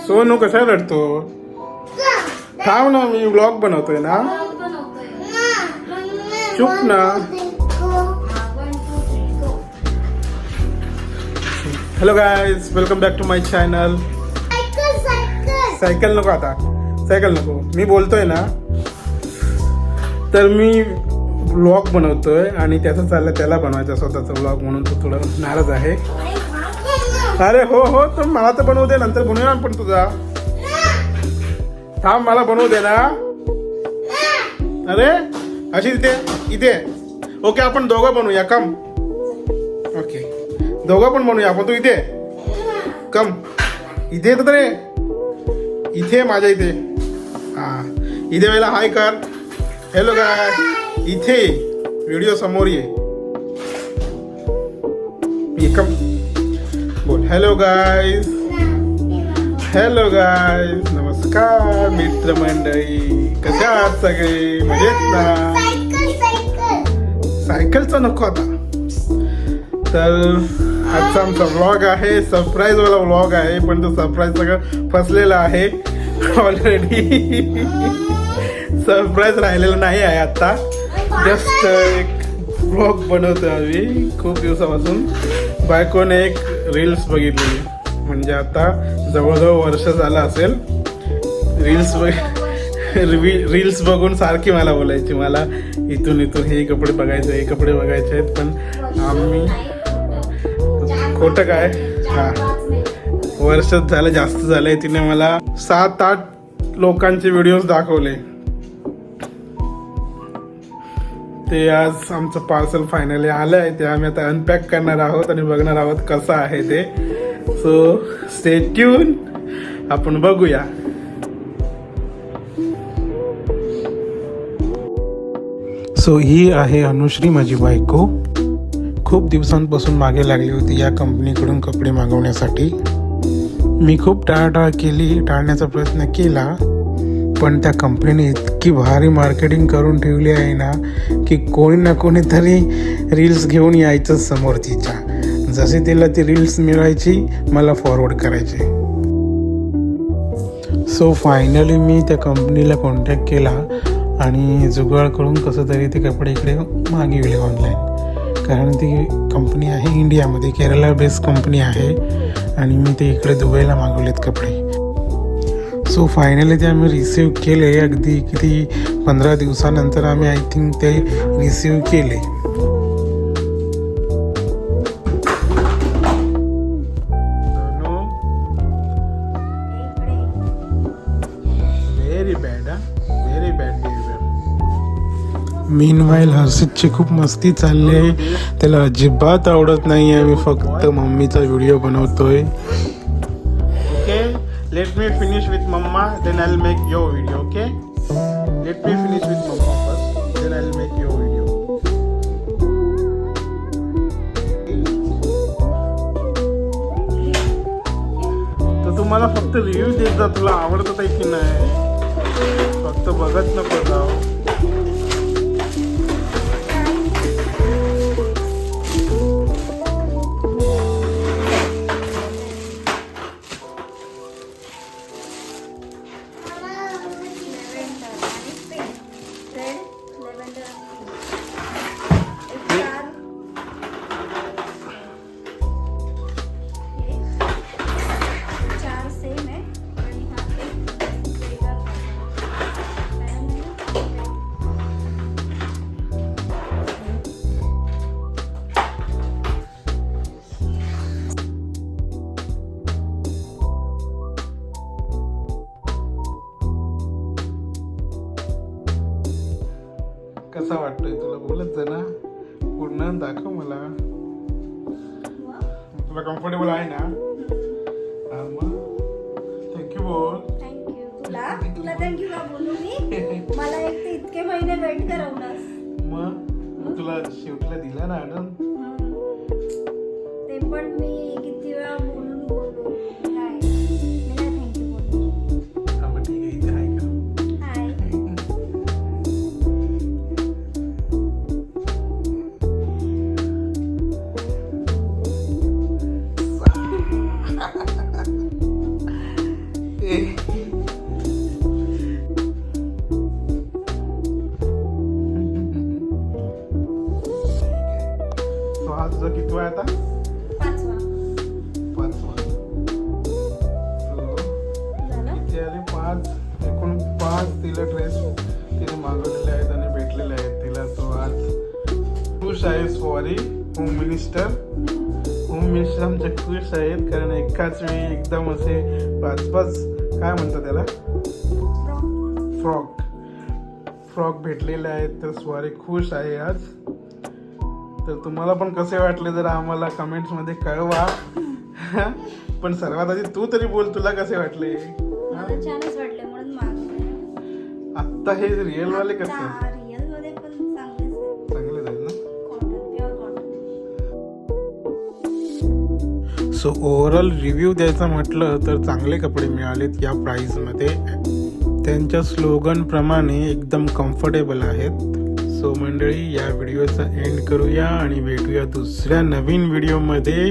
सोनू कशा रडतो? थांब ना, मी व्लॉग बनवतोय ना. चुप ना. Hello guys, welcome back to my channel. Cycle नको आता, सायकल नको. मी बोलतोय ना, तर मी व्लॉग बनवतोय आणि त्याचं चाललं त्याला बनवायचा स्वतःचा व्लॉग, म्हणून तो थोडा नाराज आहे. अरे हो हो, तर मला तर बनवू दे, नंतर बनवूया पण तुझा. थांब, मला बनवू दे ना. अरे अशी इथे इथे. ओके, आपण दोघं बनवूया. कम. ओके, दोघं पण बनवूया आपण. तू इथे कम. इथे येत रे, इथे माझ्या इथे. हा, इथे वेळेला हाय कर. हॅलो गाय, इथे व्हिडिओ समोर ये. कम बोल. हॅलो गाईज, हॅलो गाईज, नमस्कार मित्रमंडळी. कशा आहात सगळे? मजेत ना? सायकलचं नको आता. तर आजचा आमचा व्लॉग आहे, सरप्राईज वाला व्लॉग आहे, पण तो सरप्राईज सगळं फसलेला आहे ऑलरेडी. सरप्राईज राहिलेला नाही आहे. आता जस्ट एक व्लॉग बनवतो आम्ही खूप दिवसापासून. बायकोने एक रील्स बघितलेली, म्हणजे आता जवळजवळ वर्ष झालं असेल. रील्स बघून सारखी मला बोलायची, मला इथून इथून हे कपडे बघायचे, हे कपडे बघायचे आहेत. पण आम्ही खोटं काय, हा वर्ष झालं, जास्त झालंय. तिने मला 7-8 लोकांचे व्हिडिओज दाखवले. ते आज आमचं पार्सल फायनली आलं आहे. ते आम्ही आता अनपॅक करणार आहोत आणि बघणार आहोत कसं आहे ते. सो स्टे ट्यून, आपण बघूया. सो ही आहे अनुश्री, माझी बायको. खूप दिवसांपासून मागे लागली होती या कंपनीकडून कपडे मागवण्यासाठी. मी खूप टाळण्याचा प्रयत्न केला, पण त्या कंपनीने इतकी भारी मार्केटिंग करून ठेवली आहे ना, की कोणी ना कोणीतरी रील्स घेऊन यायचं समोर तिच्या. जसे तिला ती रील्स मिळायची, मला फॉरवर्ड करायचे. सो फायनली मी त्या कंपनीला कॉन्टॅक्ट केला आणि जुगाड करून कसं तरी ते कपडे इकडे मागविले ऑनलाईन. कारण ती कंपनी आहे इंडियामध्ये, केरला बेस्ड कंपनी आहे आणि मी ते इकडे दुबईला मागवलेत कपडे. सो फायनली ते आम्ही रिसीव केले. अगदी किती 15 दिवसानंतर आम्ही आय थिंक ते रिसीव केले. Very bad, very bad. Meanwhile हर्षितची खूप मस्ती चालली आहे. त्याला अजिबात आवडत नाही आहे मी फक्त मम्मीचा व्हिडिओ बनवतोय. Let me finish with mama, then I'll make your video, okay? Let me finish with mama first, then I'll make your video. तर तुम्हाला फक्त रिव्ह्यू देत जा, तुला आवडत आहे की नाही, फक्त बघत नको जाऊ. कसा वाटतोय तुला? बोलत जा ना, पूर्ण दाखव मला. तुला कम्फर्टेबल आहे ना? हा, मग थँक्यू बोल. थँक्यू. तुला थँक्यू का बोलू मी? मला एक ते इतके महिने वेट करवलास. मग तुला शेवटला दिला ना आनंद. ते पण मी किती वेळा बोलू. नाही, मी नाही थँक्यू बोलू. हा, मग ठीक आहे. इथे आहे का? हाय. So हा तुझा कितवा आहे आता? 5वा 5वा. So झालं. किती आले? 5 एकूण 5 तिला ड्रेस तिने मागवलेले आहेत आणि भेटलेले आहेत तिला. तो आज खुश आहे. सॉरी होम मिनिस्टर आमचे खुश आहेत कारण एकाच वेळी एकदम असे 5 काय म्हणतात त्याला फ्रॉक भेटलेले आहेत. तर स्वारी खुश आहे आज. तर तुम्हाला पण कसे वाटले जरा आम्हाला कमेंट्स मध्ये कळवा. पण सर्वात आधी तू तरी बोल, तुला कसे वाटले? मला छानच वाटले म्हणून मागवले. आता हे रिअल वाले कसे? रिअल मध्ये पण चांगलेच आहे. चांगले आहेत ना? Cotton, pure cotton. So overall review द्यायचा म्हटलं तर चांगले कपडे मिळालेत या प्राइसमध्ये. त्यांच्या स्लोगन प्रमाणे एकदम कम्फर्टेबल आहेत. सो मंडळी, या व्हिडिओचा एंड करूया आणि भेटूया दुसऱ्या नवीन व्हिडिओमध्ये.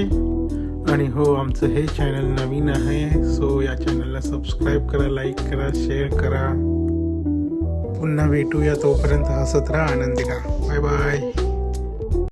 आणि हो, आमचं हे चॅनल नवीन आहे, सो या चॅनलला सबस्क्राईब करा, लाईक करा, शेअर करा. पुन्हा भेटूया, तोपर्यंत हसत राहा, आनंदी राहा. Bye bye.